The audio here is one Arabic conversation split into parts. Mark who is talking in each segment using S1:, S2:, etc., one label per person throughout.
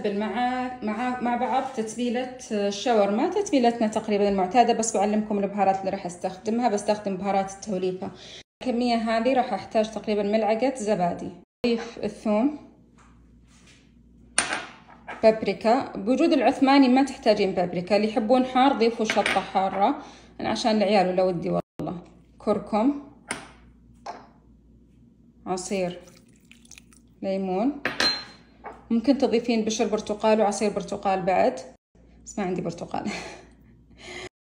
S1: نتبل مع بعض تتبيلة الشاورما، تتبيلتنا تقريبا المعتادة، بس بعلمكم البهارات اللي راح استخدمها. بستخدم بهارات التوليفة. الكمية هذه راح احتاج تقريبا ملعقة زبادي. اضيف الثوم، بابريكا. بوجود العثماني ما تحتاجين بابريكا، اللي يحبون حار ضيفوا شطة حارة، أنا عشان العيال ولا ودي والله. كركم، عصير ليمون، ممكن تضيفين بشر برتقال وعصير برتقال بعد، بس ما عندي برتقال.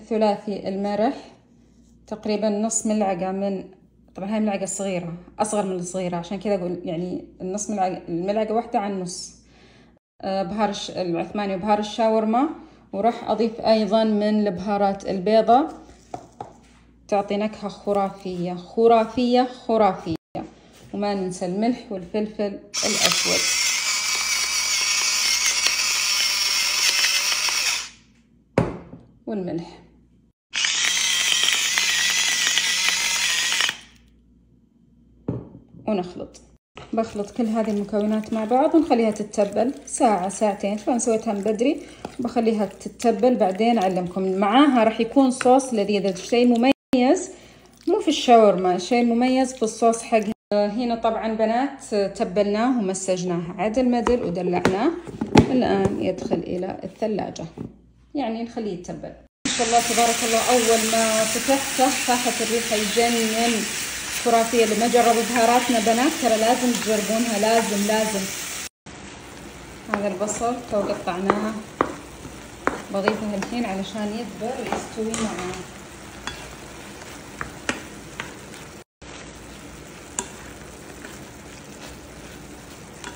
S1: ثلاثي الملح، تقريبا نص ملعقة طبعا هاي ملعقة صغيرة، أصغر من الصغيرة، عشان كذا أقول يعني النص الملعقة واحدة عن نص. بهار العثماني وبهار الشاورما، وراح أضيف أيضا من البهارات البيضة، تعطي نكهة خرافية خرافية خرافية. وما ننسى الملح والفلفل الأسود. والملح. ونخلط. بخلط كل هذه المكونات مع بعض ونخليها تتبل ساعة ساعتين، فأنا سويتها من بدري وبخليها تتبل. بعدين أعلمكم معاها راح يكون صوص لذيذ. الشيء المميز مو في الشاورما، الشيء المميز في الصوص حقها. هنا طبعا بنات تبلناه ومسجناه عدل مدل ودلعناه. الآن يدخل إلى الثلاجة، يعني نخليه يتبل. ما شاء الله تبارك الله، أول ما فتحته فاحت الريحة يجنن، خرافية. اللي ما جربوا بهاراتنا بنات ترى لازم تجربونها، لازم. هذا البصل تو قطعناه، بضيفه الحين علشان يدبر ويستوي معاه.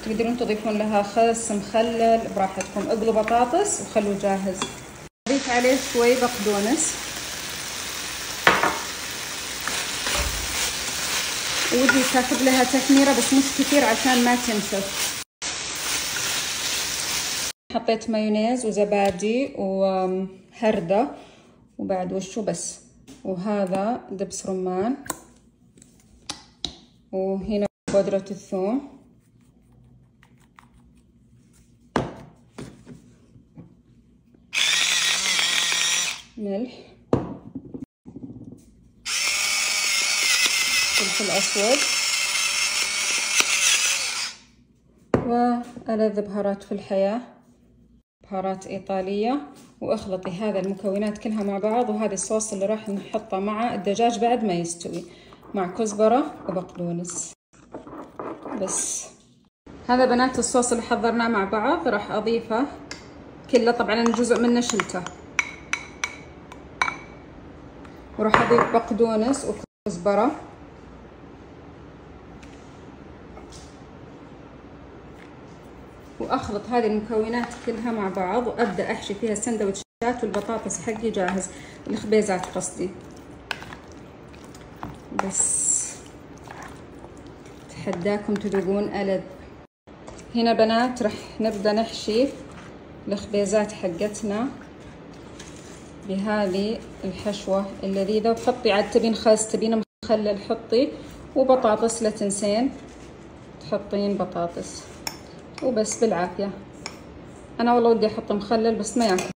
S1: تقدرون تضيفون لها خس مخلل براحتكم. اقلوا بطاطس وخلوه جاهز. اضيف عليه شوي بقدونس، ودي تاخذ لها تحميرة بس مش كثير عشان ما تنشف. حطيت مايونيز وزبادي وهردة وبعد وشو بس. وهذا دبس رمان، وهنا بودرة الثوم، ملح، فلفل أسود، وألذ بهارات في الحياة، بهارات إيطالية. واخلطي هذا المكونات كلها مع بعض. وهذا الصوص اللي راح نحطه مع الدجاج بعد ما يستوي، مع كزبرة وبقدونس. بس هذا بنات الصوص اللي حضرناه مع بعض، راح أضيفه كله. طبعا أنا جزء منه شلته، وراح أضيف بقدونس وكزبرة، واخلط هذه المكونات كلها مع بعض، وابدا احشي فيها السندوتشات. والبطاطس حقي جاهز، الخبيزات قصدي. بس تحداكم تذوقون ألذ. هنا بنات رح نبدا نحشي الخبيزات حقتنا بهذه الحشوه اللذيذه. وحطي عاد تبين خس تبين مخلل حطي، وبطاطس لا تنسين تحطين بطاطس. وبس بالعافية. أنا والله ودي أحط مخلل بس ما ياكل